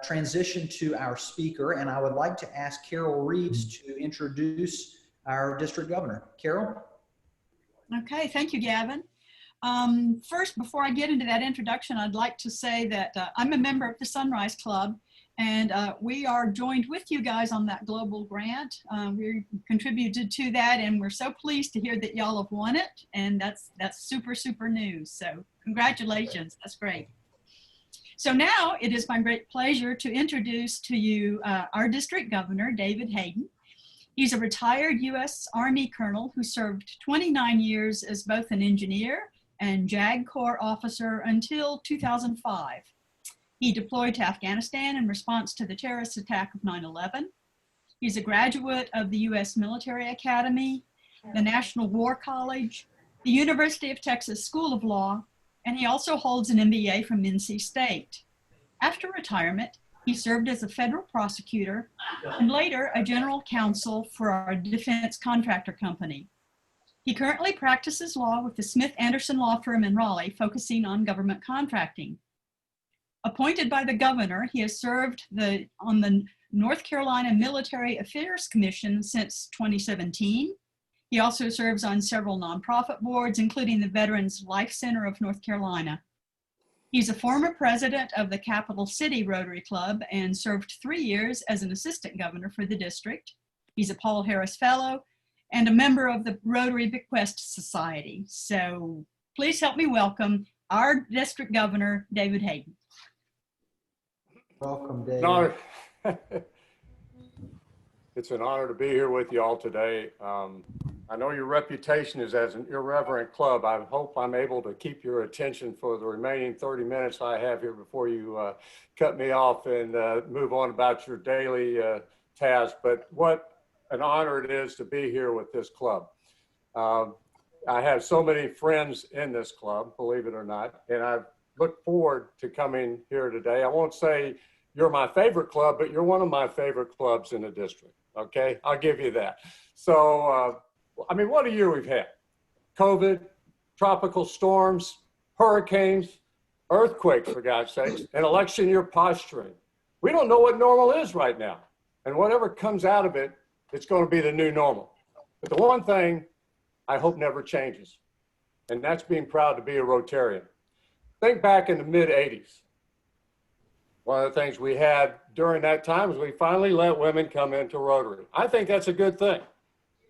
transition to our speaker, and I would like to ask Carol Reeves to introduce our district governor. Carol? Okay, thank you, Gavin. First, before I get into that introduction, I'd like to say that I'm a member of the Sunrise Club, and we are joined with you guys on that global grant. We contributed to that, and we're so pleased to hear that y'all have won it, and that's super, super news. So congratulations, that's great. So now it is my great pleasure to introduce to you our district governor, David Hayden. He's a retired U.S. Army colonel who served 29 years as both an engineer and JAG Corps officer until 2005. He deployed to Afghanistan in response to the terrorist attack of 9/11. He's a graduate of the U.S. Military Academy, the National War College, the University of Texas School of Law, and he also holds an MBA from NC State. After retirement, he served as a federal prosecutor and later a general counsel for our defense contractor company. He currently practices law with the Smith Anderson Law Firm in Raleigh, focusing on government contracting. Appointed by the governor, he has served on the North Carolina Military Affairs Commission since 2017. He also serves on several nonprofit boards, including the Veterans Life Center of North Carolina. He's a former president of the Capital City Rotary Club and served 3 years as an assistant governor for the district. He's a Paul Harris Fellow and a member of the Rotary Bequest Society. So please help me welcome our district governor, David Hayden. Welcome, David. No, it's an honor to be here with you all today. I know your reputation is as an irreverent club. I hope I'm able to keep your attention for the remaining 30 minutes I have here before you cut me off and move on about your daily tasks. But what an honor it is to be here with this club. I have so many friends in this club, believe it or not, and I look forward to coming here today. I won't say you're my favorite club, but you're one of my favorite clubs in the district, okay? I'll give you that. So, I mean, what a year we've had. COVID, tropical storms, hurricanes, earthquakes, for God's sakes, and election year posturing. We don't know what normal is right now. And whatever comes out of it, it's going to be the new normal. But the one thing I hope never changes, and that's being proud to be a Rotarian. Think back in the mid-'80s. One of the things we had during that time was we finally let women come into Rotary. I think that's a good thing.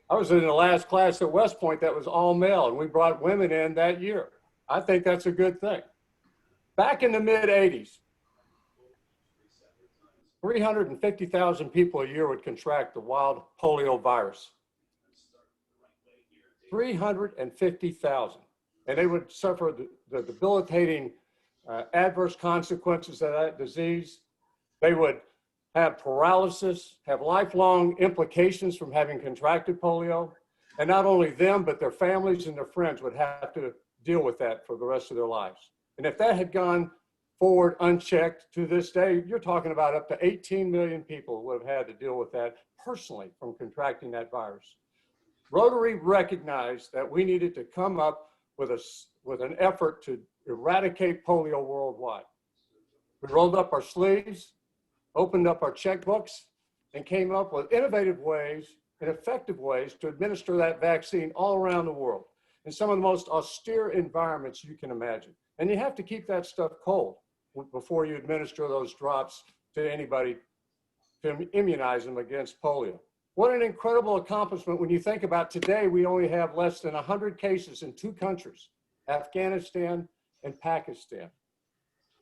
I was in the last class at West Point that was all male, and we brought women in that year. I think that's a good thing. Back in the mid-'80s, 350,000 people a year would contract the wild polio virus. 350,000. And they would suffer the debilitating adverse consequences of that disease. They would have paralysis, have lifelong implications from having contracted polio. And not only them, but their families and their friends would have to deal with that for the rest of their lives. And if that had gone forward unchecked to this day, you're talking about up to 18 million people would have had to deal with that personally from contracting that virus. Rotary recognized that we needed to come up with an effort to eradicate polio worldwide. We rolled up our sleeves, opened up our checkbooks, and came up with innovative ways and effective ways to administer that vaccine all around the world in some of the most austere environments you can imagine. And you have to keep that stuff cold before you administer those drops to anybody to immunize them against polio. What an incredible accomplishment when you think about today, we only have less than 100 cases in 2 countries, Afghanistan and Pakistan.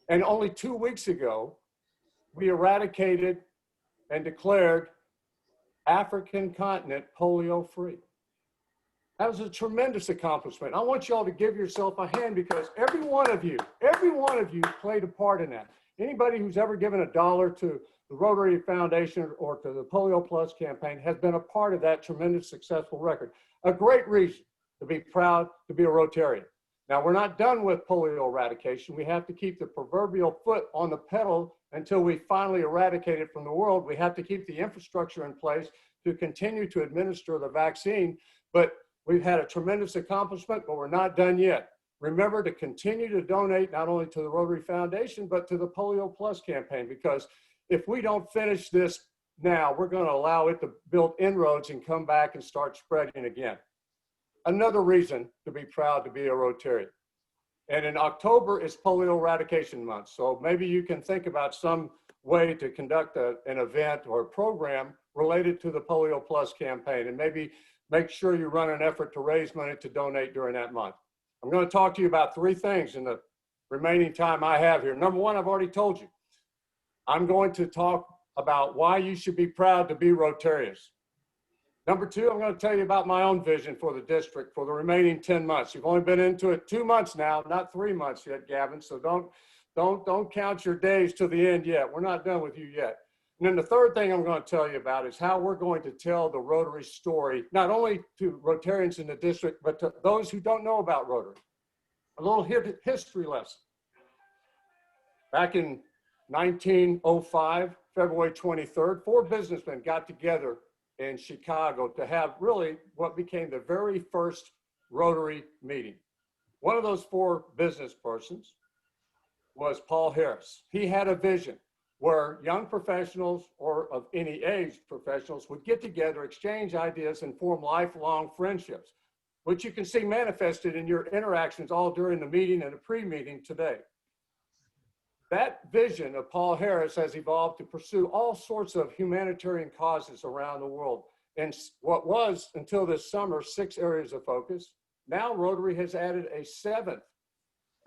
And only 2 weeks ago, we eradicated and declared African continent polio free. That was a tremendous accomplishment. I want you all to give yourself a hand because every one of you played a part in that. Anybody who's ever given $1 to the Rotary Foundation or to the Polio Plus campaign has been a part of that tremendous successful record. A great reason to be proud to be a Rotarian. Now, we're not done with polio eradication. We have to keep the proverbial foot on the pedal until we finally eradicate it from the world. We have to keep the infrastructure in place to continue to administer the vaccine. But we've had a tremendous accomplishment, but we're not done yet. remember to continue to donate not only to the Rotary Foundation, but to the Polio Plus campaign, because if we don't finish this now, we're going to allow it to build inroads and come back and start spreading again. Another reason to be proud to be a Rotarian. And in October is Polio Eradication Month. So maybe you can think about some way to conduct an event or a program related to the Polio Plus campaign, and maybe make sure you run an effort to raise money to donate during that month. I'm going to talk to you about 3 things in the remaining time I have here. Number 1, I've already told you. I'm going to talk about why you should be proud to be Rotarians. Number 2, I'm going to tell you about my own vision for the district for the remaining 10 months. You've only been into it 2 months now, not 3 months yet, Gavin. So don't count your days to the end yet. We're not done with you yet. And then the third thing I'm going to tell you about is how we're going to tell the Rotary story, not only to Rotarians in the district, but to those who don't know about Rotary. A little history lesson. Back in 1905, February 23rd, 4 businessmen got together in Chicago to have really what became the very first Rotary meeting. One of those 4 business persons was Paul Harris. He had a vision where young professionals, or of any age professionals, would get together, exchange ideas, and form lifelong friendships, which you can see manifested in your interactions all during the meeting and the pre-meeting today. That vision of Paul Harris has evolved to pursue all sorts of humanitarian causes around the world. And what was, until this summer, 6 areas of focus, now Rotary has added a 7th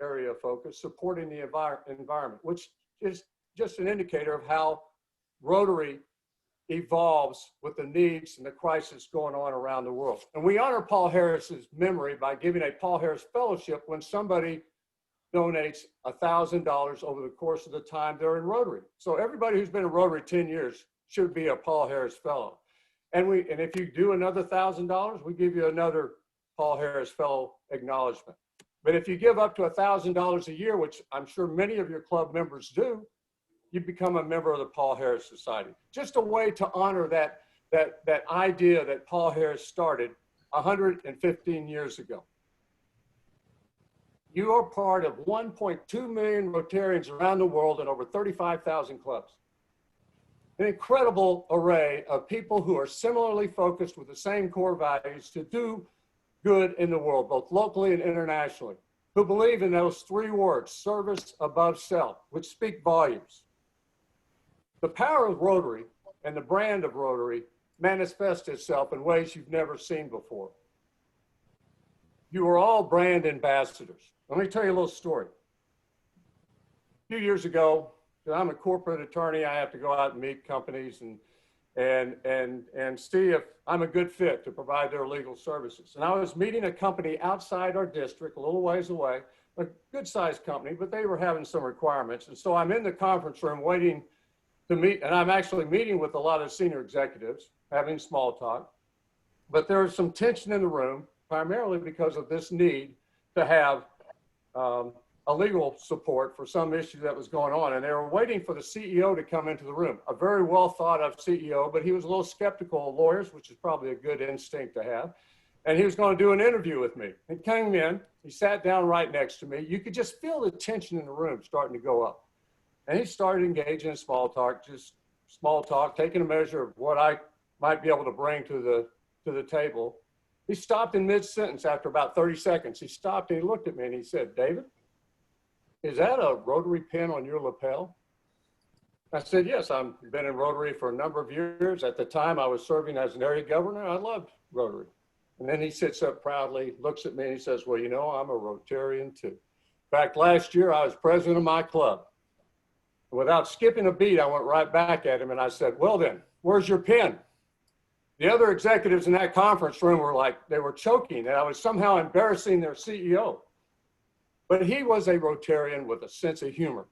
area of focus, supporting the environment, which is just an indicator of how Rotary evolves with the needs and the crisis going on around the world. And we honor Paul Harris's memory by giving a Paul Harris Fellowship when somebody donates $1,000 over the course of the time they're in Rotary. So everybody who's been in Rotary 10 years should be a Paul Harris Fellow. And if you do another $1,000, we give you another Paul Harris Fellow acknowledgement. But if you give up to $1,000 a year, which I'm sure many of your club members do, you become a member of the Paul Harris Society. Just a way to honor that idea that Paul Harris started 115 years ago. You are part of 1.2 million Rotarians around the world and over 35,000 clubs. An incredible array of people who are similarly focused with the same core values to do good in the world, both locally and internationally, who believe in those 3 words, service above self, which speak volumes. The power of Rotary and the brand of Rotary manifests itself in ways you've never seen before. You are all brand ambassadors. Let me tell you a little story. A few years ago, I'm a corporate attorney. I have to go out and meet companies and see if I'm a good fit to provide their legal services. And I was meeting a company outside our district, a little ways away, a good-sized company, but they were having some requirements. And so I'm in the conference room waiting to meet, and I'm actually meeting with a lot of senior executives, having small talk. But there was some tension in the room, primarily because of this need to have a legal support for some issue that was going on. And they were waiting for the CEO to come into the room, a very well thought of CEO, but he was a little skeptical of lawyers, which is probably a good instinct to have. And he was going to do an interview with me. He came in, he sat down right next to me. You could just feel the tension in the room starting to go up. And he started engaging in small talk, just small talk, taking a measure of what I might be able to bring to the table. He stopped in mid-sentence after about 30 seconds. He stopped and he looked at me and he said, "David, is that a Rotary pin on your lapel?" I said, "Yes, I've been in Rotary for a number of years. At the time I was serving as an area governor. I loved Rotary." And then he sits up proudly, looks at me and he says, "Well, you know, I'm a Rotarian too. In fact, last year I was president of my club." Without skipping a beat, I went right back at him and I said, "Well then, where's your pin?" The other executives in that conference room were like, they were choking that I was somehow embarrassing their CEO. But he was a Rotarian with a sense of humor.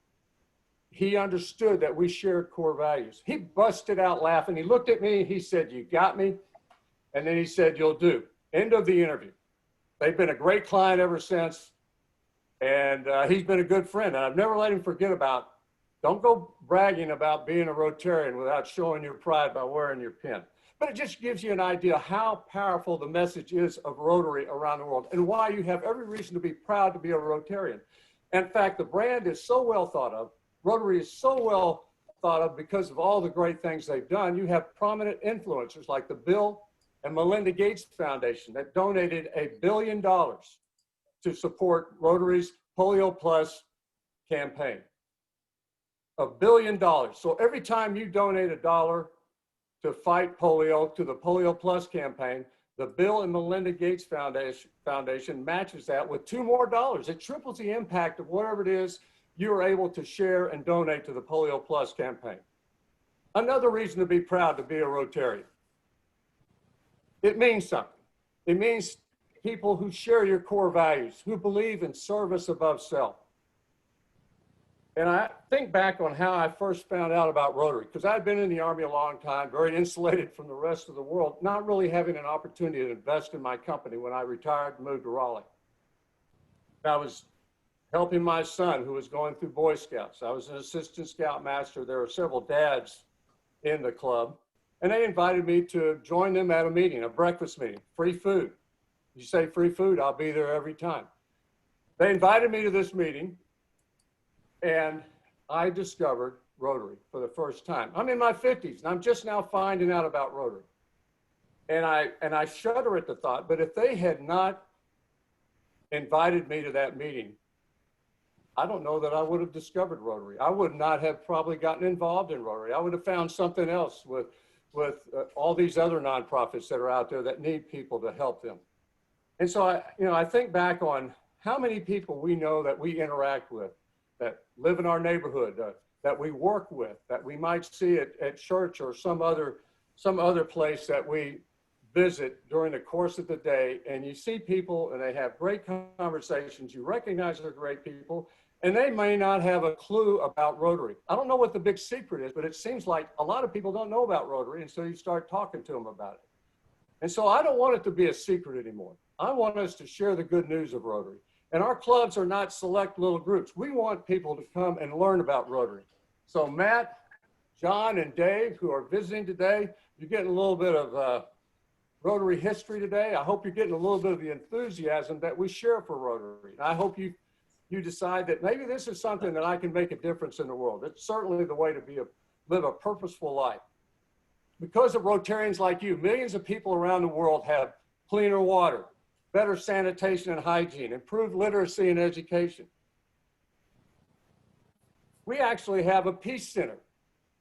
He understood that we shared core values. He busted out laughing. He looked at me, he said, "You got me." And then he said, "You'll do." End of the interview. They've been a great client ever since. And he's been a good friend. And I've never let him forget about, don't go bragging about being a Rotarian without showing your pride by wearing your pin. But it just gives you an idea how powerful the message is of Rotary around the world and why you have every reason to be proud to be a Rotarian. In fact, the brand is so well thought of. Rotary is so well thought of because of all the great things they've done. You have prominent influencers like the Bill and Melinda Gates Foundation that donated $1 billion to support Rotary's Polio Plus campaign. $1 billion. So every time you donate $1 to fight polio, to the Polio Plus campaign, the Bill and Melinda Gates Foundation matches that with $2 more. It triples the impact of whatever it is you are able to share and donate to the Polio Plus campaign. Another reason to be proud to be a Rotarian. It means something. It means people who share your core values, who believe in service above self. And I think back on how I first found out about Rotary, because I'd been in the Army a long time, very insulated from the rest of the world, not really having an opportunity to invest in my company when I retired and moved to Raleigh. I was helping my son who was going through Boy Scouts. I was an assistant scout master. There were several dads in the club, and they invited me to join them at a meeting, a breakfast meeting, free food. You say free food, I'll be there every time. They invited me to this meeting, and I discovered Rotary for the first time. I'm in my 50s, and I'm just now finding out about Rotary. And I shudder at the thought, but if they had not invited me to that meeting, I don't know that I would have discovered Rotary. I would not have probably gotten involved in Rotary. I would have found something else with all these other nonprofits that are out there that need people to help them. And so I think back on how many people we know that we interact with, that live in our neighborhood, that we work with, that we might see at church or some other place that we visit during the course of the day. And you see people and they have great conversations. You recognize they're great people, and they may not have a clue about Rotary. I don't know what the big secret is, but it seems like a lot of people don't know about Rotary, and so you start talking to them about it. And so I don't want it to be a secret anymore. I want us to share the good news of Rotary. And our clubs are not select little groups. We want people to come and learn about Rotary. So Matt, John, and Dave, who are visiting today, you're getting a little bit of Rotary history today. I hope you're getting a little bit of the enthusiasm that we share for Rotary. And I hope you decide that maybe this is something that I can make a difference in the world. It's certainly the way to live a purposeful life. Because of Rotarians like you, millions of people around the world have cleaner water, better sanitation and hygiene, improved literacy and education. We actually have a peace center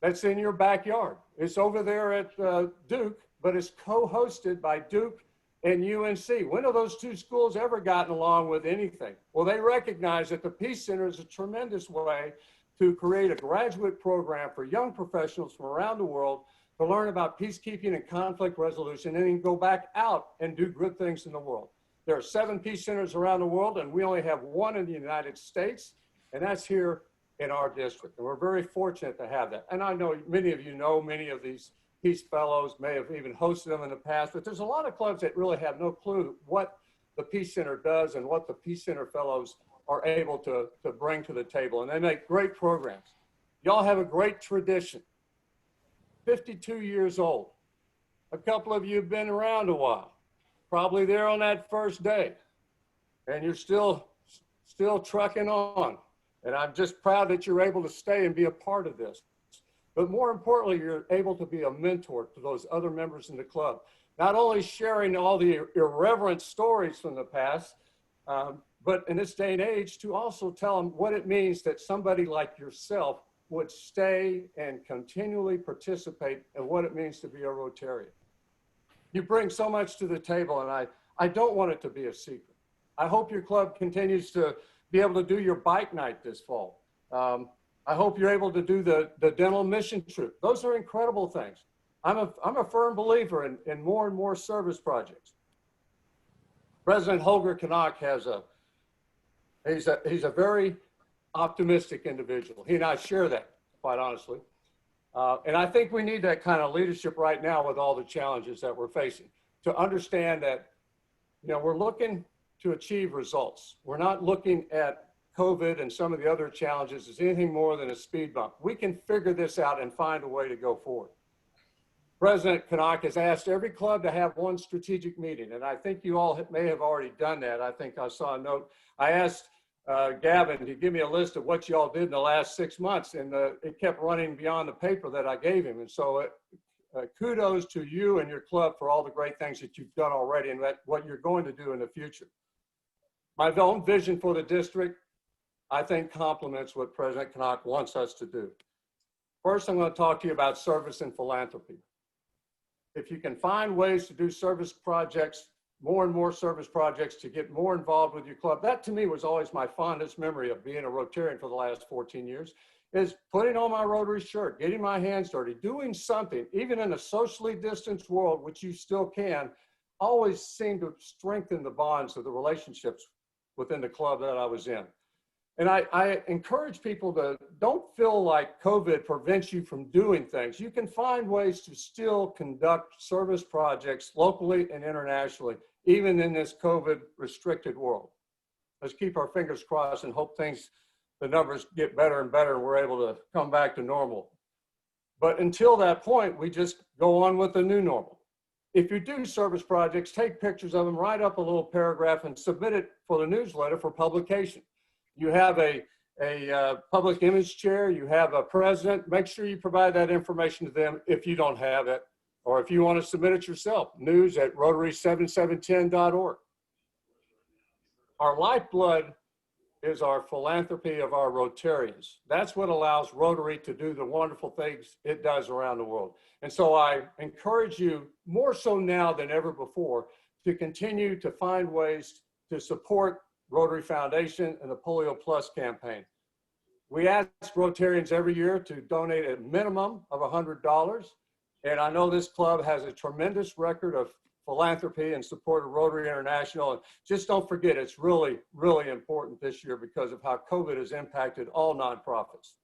that's in your backyard. It's over there at Duke, but it's co-hosted by Duke and UNC. When have those two schools ever gotten along with anything? Well, they recognize that the Peace Center is a tremendous way to create a graduate program for young professionals from around the world to learn about peacekeeping and conflict resolution, and then go back out and do good things in the world. There are 7 peace centers around the world, and we only have 1 in the United States, and that's here in our district. And we're very fortunate to have that. And I know many of you know many of these Peace Fellows, may have even hosted them in the past, but there's a lot of clubs that really have no clue what the Peace Center does and what the Peace Center Fellows are able to bring to the table. And they make great programs. Y'all have a great tradition. 52 years old. A couple of you have been around a while, probably there on that first day, and you're still trucking on. And I'm just proud that you're able to stay and be a part of this. But more importantly, you're able to be a mentor to those other members in the club. Not only sharing all the irreverent stories from the past, but in this day and age, to also tell them what it means that somebody like yourself would stay and continually participate in what it means to be a Rotarian. You bring so much to the table, and I don't want it to be a secret. I hope your club continues to be able to do your bike night this fall. I hope you're able to do the dental mission trip. Those are incredible things. I'm a firm believer in more and more service projects. President Holger Canuck he's a very optimistic individual. He and I share that, quite honestly. And I think we need that kind of leadership right now with all the challenges that we're facing, to understand that, we're looking to achieve results. We're not looking at COVID and some of the other challenges as anything more than a speed bump. We can figure this out and find a way to go forward. President Canuck has asked every club to have one strategic meeting, and I think you all may have already done that. I think I saw a note. I asked Gavin to give me a list of what y'all did in the last 6 months, and it kept running beyond the paper that I gave him. And so kudos to you and your club for all the great things that you've done already and what you're going to do in the future. My own vision for the district, I think, complements what President Canuck wants us to do. First, I'm going to talk to you about service and philanthropy. If you can find ways to do service projects, more and more service projects to get more involved with your club, that to me was always my fondest memory of being a Rotarian for the last 14 years, is putting on my Rotary shirt, getting my hands dirty, doing something, even in a socially distanced world, which you still can, always seemed to strengthen the bonds of the relationships within the club that I was in. And I encourage people to don't feel like COVID prevents you from doing things. You can find ways to still conduct service projects locally and internationally, even in this COVID restricted world. Let's keep our fingers crossed and hope the numbers get better and better and we're able to come back to normal. But until that point, we just go on with the new normal. If you do service projects, take pictures of them, write up a little paragraph and submit it for the newsletter for publication. You have a public image chair, you have a president, make sure you provide that information to them if you don't have it, or if you want to submit it yourself, news@rotary7710.org. Our lifeblood is our philanthropy of our Rotarians. That's what allows Rotary to do the wonderful things it does around the world. And so I encourage you, more so now than ever before, to continue to find ways to support Rotary Foundation and the Polio Plus campaign. We ask Rotarians every year to donate a minimum of $100. And I know this club has a tremendous record of philanthropy and support of Rotary International. And just don't forget, it's really, really important this year because of how COVID has impacted all nonprofits.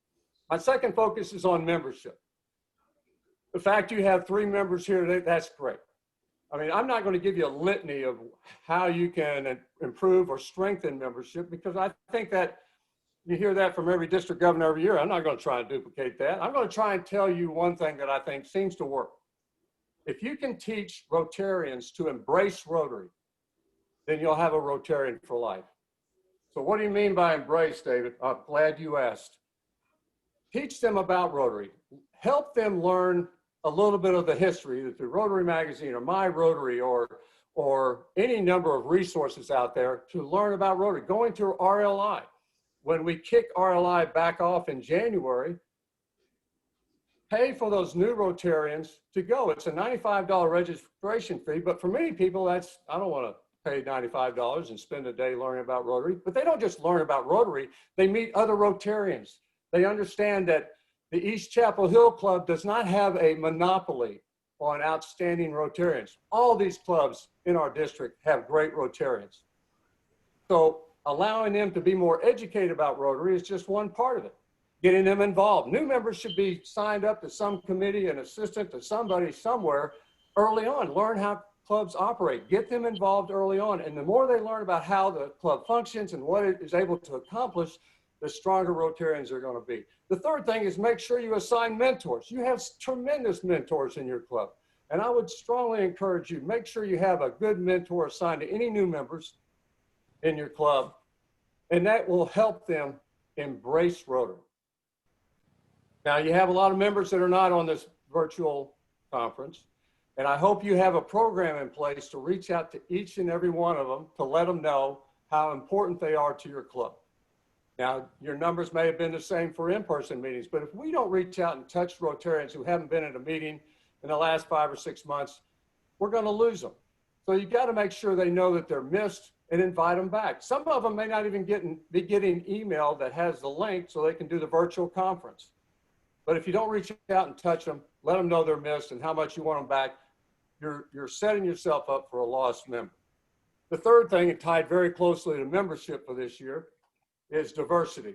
My second focus is on membership. The fact you have 3 members here today, that's great. I mean, I'm not going to give you a litany of how you can improve or strengthen membership because I think that you hear that from every district governor every year. I'm not going to try and duplicate that. I'm going to try and tell you one thing that I think seems to work. If you can teach Rotarians to embrace Rotary, then you'll have a Rotarian for life. So what do you mean by embrace, David? I'm glad you asked. Teach them about Rotary. Help them learn a little bit of the history, either through Rotary Magazine or My Rotary or any number of resources out there to learn about Rotary. Going to RLI. When we kick RLI back off in January, pay for those new Rotarians to go. It's a $95 registration fee, but for many people, I don't want to pay $95 and spend a day learning about Rotary. But they don't just learn about Rotary, they meet other Rotarians. They understand that the East Chapel Hill Club does not have a monopoly on outstanding Rotarians. All these clubs in our district have great Rotarians. So allowing them to be more educated about Rotary is just one part of it. Getting them involved. New members should be signed up to some committee and assistant to somebody somewhere early on. Learn how clubs operate. Get them involved early on. And the more they learn about how the club functions and what it is able to accomplish, the stronger Rotarians are going to be. The third thing is make sure you assign mentors. You have tremendous mentors in your club. And I would strongly encourage you, make sure you have a good mentor assigned to any new members in your club. And that will help them embrace Rotary. Now, you have a lot of members that are not on this virtual conference. And I hope you have a program in place to reach out to each and every one of them to let them know how important they are to your club. Now, your numbers may have been the same for in-person meetings, but if we don't reach out and touch Rotarians who haven't been at a meeting in the last 5 or 6 months, we're going to lose them. So you got to make sure they know that they're missed and invite them back. Some of them may not even be getting email that has the link so they can do the virtual conference. But if you don't reach out and touch them, let them know they're missed and how much you want them back, you're setting yourself up for a lost member. The third thing, and tied very closely to membership for this year, is diversity.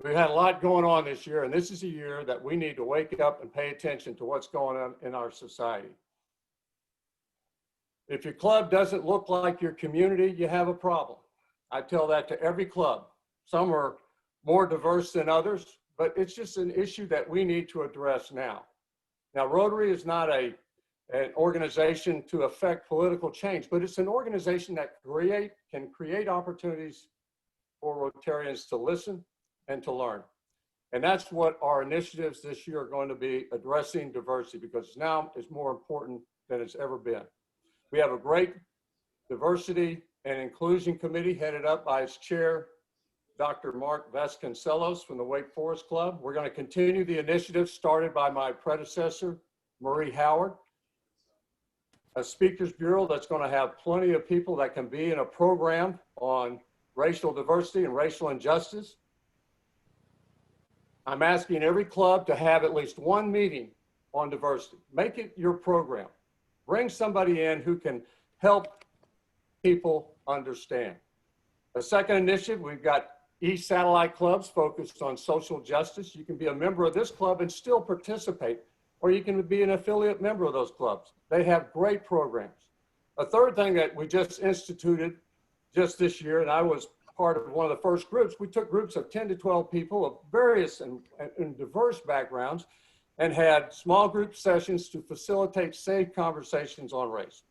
We've had a lot going on this year, and this is a year that we need to wake up and pay attention to what's going on in our society. If your club doesn't look like your community, you have a problem. I tell that to every club. Some are more diverse than others, but it's just an issue that we need to address now. Now, Rotary is not an organization to affect political change, but it's an organization that can create opportunities for Rotarians to listen and to learn. And that's what our initiatives this year are going to be, addressing diversity, because now is more important than it's ever been. We have a great diversity and inclusion committee headed up by its chair, Dr. Mark Vasconcelos from the Wake Forest Club. We're going to continue the initiative started by my predecessor, Marie Howard. A speakers bureau that's going to have plenty of people that can be in a program on racial diversity and racial injustice. I'm asking every club to have at least one meeting on diversity. Make it your program. Bring somebody in who can help people understand. The second initiative, we've got e-satellite clubs focused on social justice. You can be a member of this club and still participate, or you can be an affiliate member of those clubs. They have great programs. A third thing that we just instituted just this year, and I was part of one of the first groups, we took groups of 10 to 12 people of various and diverse backgrounds and had small group sessions to facilitate safe conversations on race.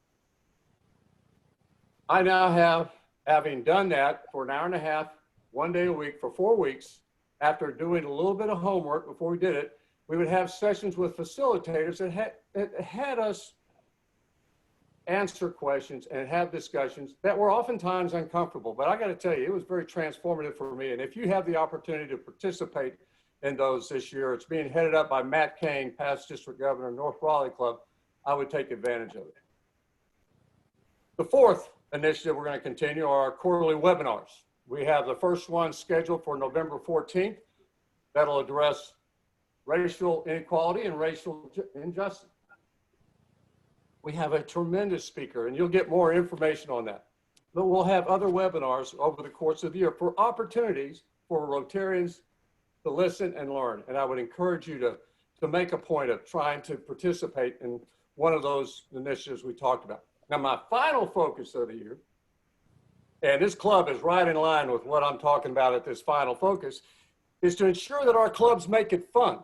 I now have, having done that for an hour and a half, 1 day a week for 4 weeks, after doing a little bit of homework before we did it, we would have sessions with facilitators that had us answer questions and have discussions that were oftentimes uncomfortable. But I got to tell you, it was very transformative for me. And if you have the opportunity to participate in those this year, it's being headed up by Matt Kane, past district governor, North Raleigh Club. I would take advantage of it. The fourth initiative we're going to continue are our quarterly webinars. We have the first one scheduled for November 14th. That'll address racial inequality and racial injustice. We have a tremendous speaker, and you'll get more information on that. But we'll have other webinars over the course of the year for opportunities for Rotarians to listen and learn. And I would encourage you to make a point of trying to participate in one of those initiatives we talked about. Now, my final focus of the year, and this club is right in line with what I'm talking about at this final focus, is to ensure that our clubs make it fun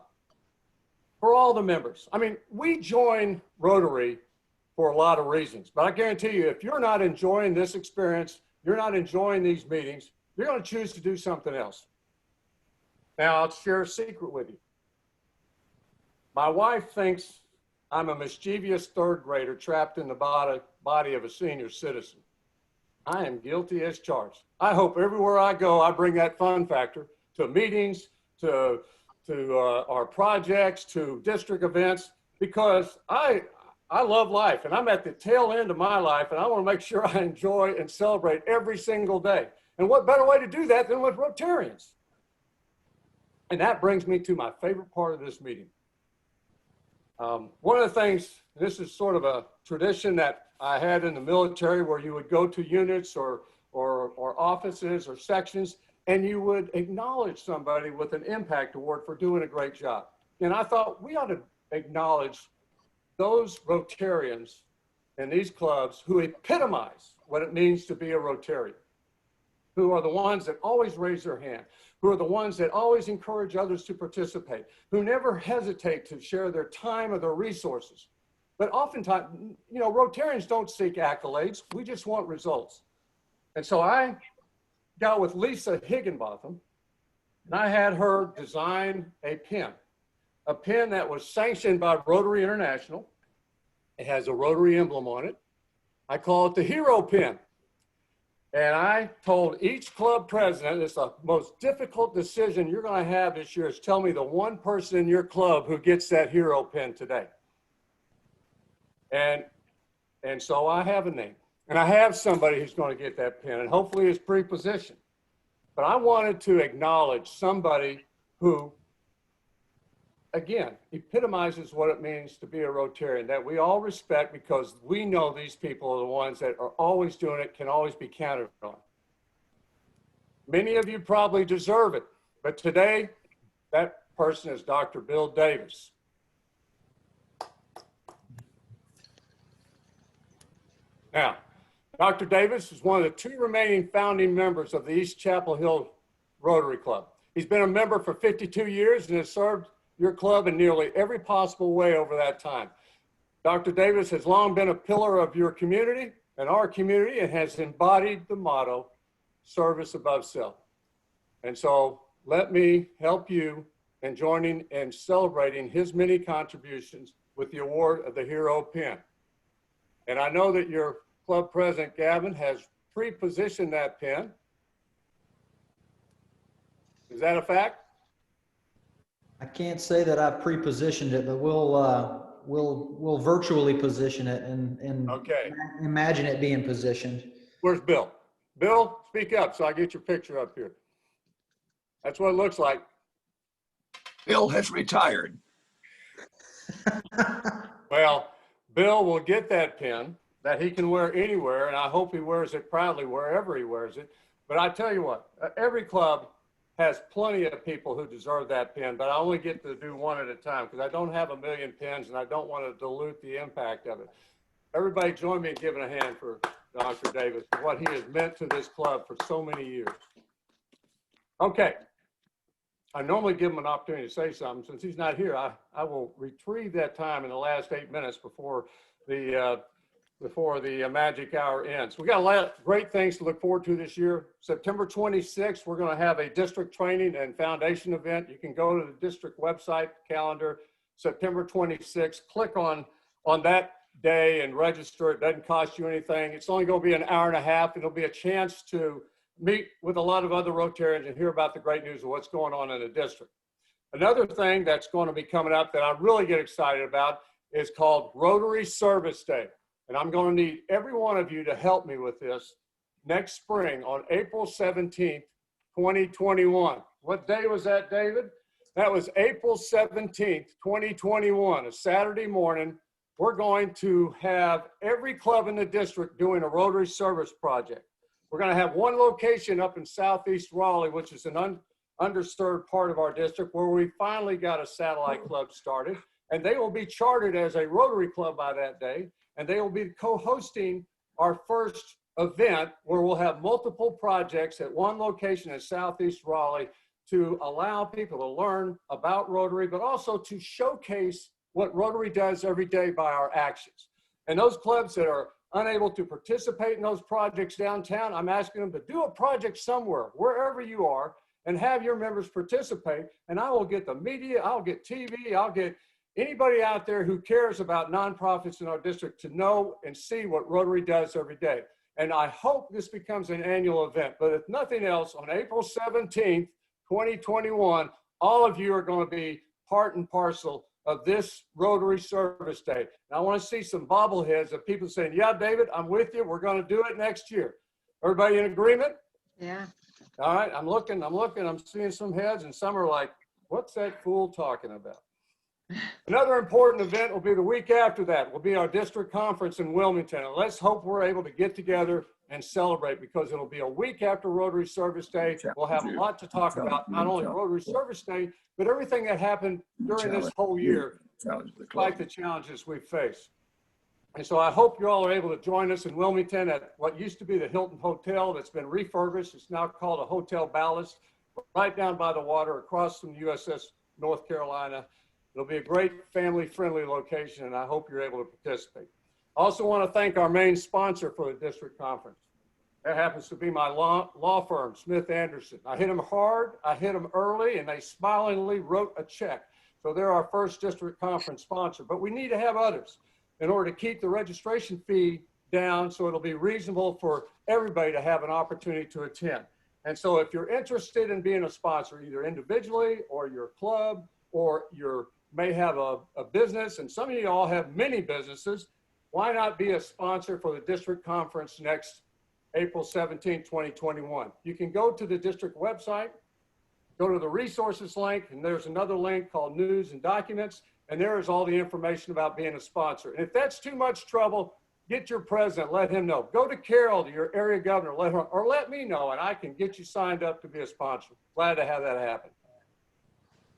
for all the members. I mean, we join Rotary for a lot of reasons, but I guarantee you, if you're not enjoying this experience, you're not enjoying these meetings, you're going to choose to do something else. Now, I'll share a secret with you. My wife thinks I'm a mischievous third grader trapped in the body of a senior citizen. I am guilty as charged. I hope everywhere I go, I bring that fun factor to meetings, to our projects, to district events, because I love life and I'm at the tail end of my life and I want to make sure I enjoy and celebrate every single day. And what better way to do that than with Rotarians? And that brings me to my favorite part of this meeting. One of the things, this is sort of a tradition that I had in the military, where you would go to units or offices or sections, and you would acknowledge somebody with an impact award for doing a great job. And I thought we ought to acknowledge those Rotarians in these clubs who epitomize what it means to be a Rotarian, who are the ones that always raise their hand, who are the ones that always encourage others to participate, who never hesitate to share their time or their resources. But oftentimes, you know, Rotarians don't seek accolades. We just want results. And so I got with Lisa Higginbotham, and I had her design a pin that was sanctioned by Rotary International. It has a Rotary emblem on it. I call it the Hero Pin. And I told each club president, it's the most difficult decision you're going to have this year, is tell me the one person in your club who gets that Hero Pin today. And so I have a name, and I have somebody who's going to get that pin, and hopefully it's pre-positioned. But I wanted to acknowledge somebody who, again, epitomizes what it means to be a Rotarian, that we all respect, because we know these people are the ones that are always doing it, can always be counted on. Many of you probably deserve it, but today, that person is Dr. Bill Davis. Now, Dr. Davis is one of the 2 remaining founding members of the East Chapel Hill Rotary Club. He's been a member for 52 years and has served your club in nearly every possible way over that time. Dr. Davis has long been a pillar of your community and our community and has embodied the motto, service above self. And so let me help you in joining and celebrating his many contributions with the award of the Hero Pin. And I know that your club president, Gavin, has pre-positioned that pin. Is that a fact? I can't say that I've pre-positioned it, but we'll virtually position it and Okay. imagine it being positioned. Where's Bill? Bill, speak up so I get your picture up here. That's what it looks like. Bill has retired. Well, Bill will get that pin that he can wear anywhere, and I hope he wears it proudly wherever he wears it. But I tell you what, every club has plenty of people who deserve that pin, but I only get to do one at a time because I don't have a million pins and I don't want to dilute the impact of it. Everybody join me in giving a hand for Dr. Davis, for what he has meant to this club for so many years. Okay. I normally give him an opportunity to say something. Since he's not here, I will retrieve that time in the last 8 minutes before the magic hour ends. We got a lot of great things to look forward to this year. September 26th, we're going to have a district training and foundation event. You can go to the district website calendar, September 26th, click on that day and register. It doesn't cost you anything. It's only going to be an hour and a half. It'll be a chance to meet with a lot of other Rotarians and hear about the great news of what's going on in the district. Another thing that's going to be coming up that I really get excited about is called Rotary Service Day. And I'm going to need every one of you to help me with this next spring on April 17th, 2021. What day was that, David? That was April 17th, 2021, a Saturday morning. We're going to have every club in the district doing a Rotary service project. We're going to have one location up in Southeast Raleigh, which is an undisturbed part of our district, where we finally got a satellite club started. And they will be chartered as a Rotary club by that day. And they will be co-hosting our first event where we'll have multiple projects at one location in Southeast Raleigh to allow people to learn about Rotary, but also to showcase what Rotary does every day by our actions. And those clubs that are unable to participate in those projects downtown, I'm asking them to do a project somewhere, wherever you are, and have your members participate. And I will get the media, I'll get TV, I'll get anybody out there who cares about nonprofits in our district to know and see what Rotary does every day. And I hope this becomes an annual event, but if nothing else, on April 17th, 2021, all of you are going to be part and parcel of this Rotary Service Day. And I want to see some bobbleheads of people saying, yeah, David, I'm with you. We're going to do it next year. Everybody in agreement? Yeah. All right, I'm looking, I'm seeing some heads, and some are like, what's that fool talking about? Another important event will be the week after that. Will be our district conference in Wilmington. And let's hope we're able to get together and celebrate, because it'll be a week after Rotary Service Day. We'll have a lot to talk about, not only Rotary Service Day, but everything that happened during this whole year, despite the challenges we face. And so I hope you all are able to join us in Wilmington at what used to be the Hilton Hotel that's been refurbished. It's now called a Hotel Ballast, right down by the water across from USS North Carolina. It'll be a great family-friendly location, and I hope you're able to participate. I also want to thank our main sponsor for the district conference. That happens to be my law firm, Smith Anderson. I hit them hard, I hit them early, and they smilingly wrote a check. So they're our first district conference sponsor, but we need to have others in order to keep the registration fee down so it'll be reasonable for everybody to have an opportunity to attend. And so if you're interested in being a sponsor, either individually or your club, or you may have a business, and some of you all have many businesses, why not be a sponsor for the district conference next April 17, 2021? You can go to the district website, go to the resources link, and there's another link called News and Documents, and there is all the information about being a sponsor. And if that's too much trouble, get your president, let him know. Go to Carol, to your area governor, or let me know, and I can get you signed up to be a sponsor. Glad to have that happen.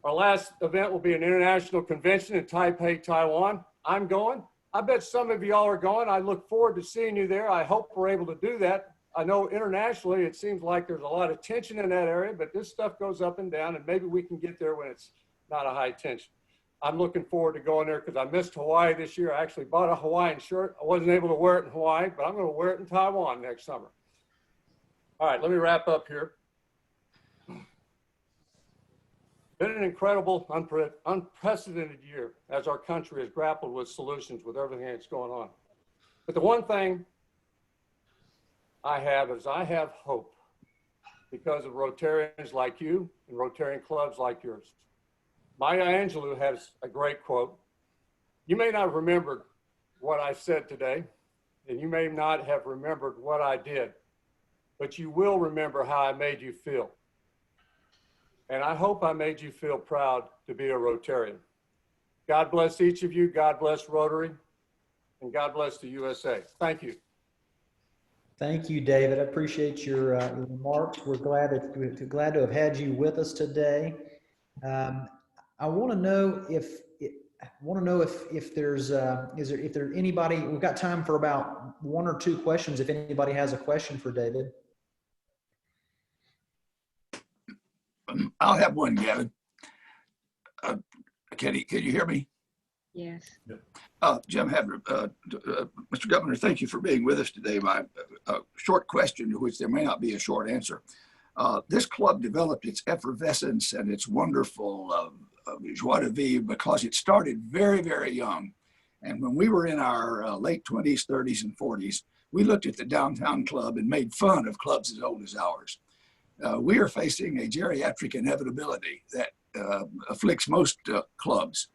Our last event will be an international convention in Taipei, Taiwan. I'm going. I bet some of y'all are going. I look forward to seeing you there. I hope we're able to do that. I know internationally it seems like there's a lot of tension in that area, but this stuff goes up and down, and maybe we can get there when it's not a high tension. I'm looking forward to going there because I missed Hawaii this year. I actually bought a Hawaiian shirt. I wasn't able to wear it in Hawaii, but I'm going to wear it in Taiwan next summer. All right, let me wrap up here. Been an incredible, unprecedented year as our country has grappled with solutions with everything that's going on. But the one thing I have is I have hope because of Rotarians like you and Rotarian clubs like yours. Maya Angelou has a great quote. You may not have remembered what I said today, and you may not have remembered what I did, but you will remember how I made you feel. And I hope I made you feel proud to be a Rotarian. God bless each of you. God bless Rotary. And God bless the USA. Thank you. Thank you, David. I appreciate your remarks. We're glad to have had you with us today. I want to know if there's if there anybody. We've got time for about 1 or 2 questions. If anybody has a question for David. I'll have one, Gavin. Can you hear me? Yes. Jim Hadler, Mr. Governor, thank you for being with us today. My short question, to which there may not be a short answer. This club developed its effervescence and its wonderful joie de vivre because it started very, very young. And when we were in our late 20s, 30s, and 40s, we looked at the downtown club and made fun of clubs as old as ours. We are facing a geriatric inevitability that afflicts most clubs.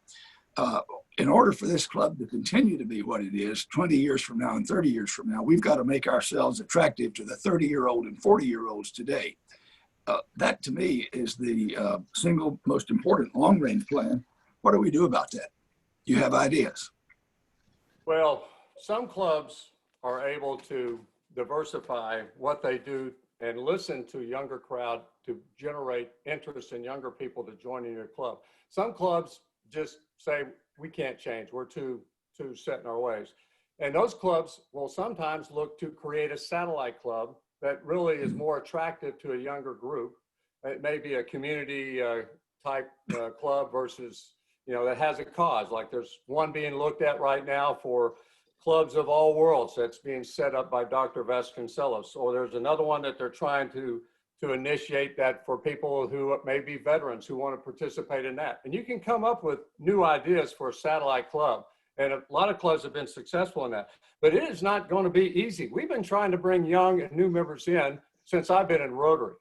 In order for this club to continue to be what it is 20 years from now and 30 years from now, we've got to make ourselves attractive to the 30-year-old and 40-year-olds today. That, to me, is the single most important long-range plan. What do we do about that? You have ideas? Well, some clubs are able to diversify what they do and listen to a younger crowd to generate interest in younger people to join in your club. Some clubs just say, we can't change, we're too set in our ways. And those clubs will sometimes look to create a satellite club that really is more attractive to a younger group. It may be a community type club versus, that has a cause. Like there's one being looked at right now for clubs of all worlds that's being set up by Dr. Vasconcelos. Or there's another one that they're trying to initiate that for people who may be veterans who want to participate in that. And you can come up with new ideas for a satellite club. And a lot of clubs have been successful in that. But it is not going to be easy. We've been trying to bring young and new members in since I've been in Rotary.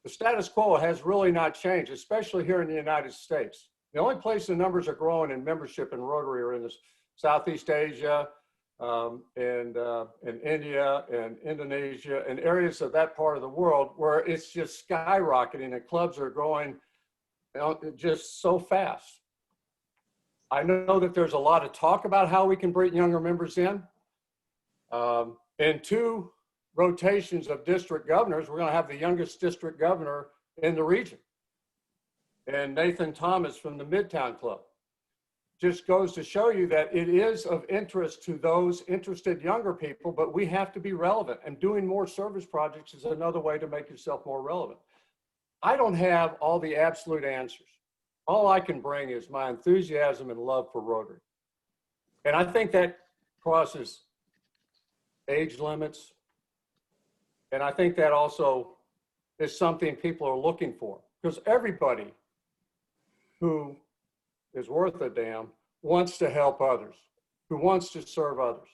The status quo has really not changed, especially here in the United States. The only place the numbers are growing in membership in Rotary are in this Southeast Asia, and India and Indonesia and areas of that part of the world where it's just skyrocketing and clubs are growing just so fast. I know that there's a lot of talk about how we can bring younger members in. In 2 rotations of district governors, we're going to have the youngest district governor in the region, and Nathan Thomas from the Midtown Club. Just goes to show you that it is of interest to those interested younger people, but we have to be relevant, and doing more service projects is another way to make yourself more relevant. I don't have all the absolute answers. All I can bring is my enthusiasm and love for Rotary. And I think that crosses age limits. And I think that also is something people are looking for, because everybody who is worth a damn wants to help others, who wants to serve others.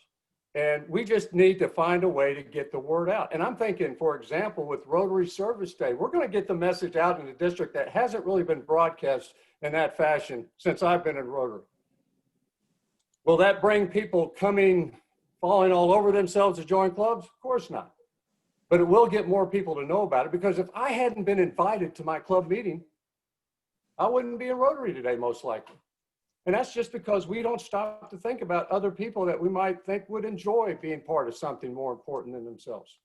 And we just need to find a way to get the word out. And I'm thinking, for example, with Rotary Service Day, we're going to get the message out in the district that hasn't really been broadcast in that fashion since I've been in Rotary. Will that bring people falling all over themselves to join clubs? Of course not. But it will get more people to know about it, because if I hadn't been invited to my club meeting, I wouldn't be in Rotary today, most likely. And that's just because we don't stop to think about other people that we might think would enjoy being part of something more important than themselves.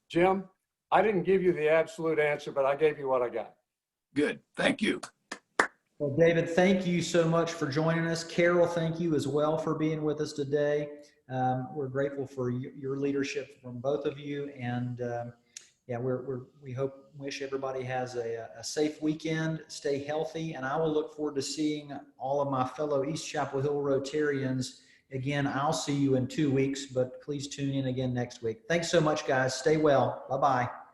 Jim, I didn't give you the absolute answer, but I gave you what I got. Good. Thank you. Well, David, thank you so much for joining us. Carol, thank you as well for being with us today. We're grateful for your leadership from both of you. And yeah, we wish everybody has a safe weekend, stay healthy, and I will look forward to seeing all of my fellow East Chapel Hill Rotarians. Again, I'll see you in 2 weeks, but please tune in again next week. Thanks so much, guys. Stay well. Bye-bye.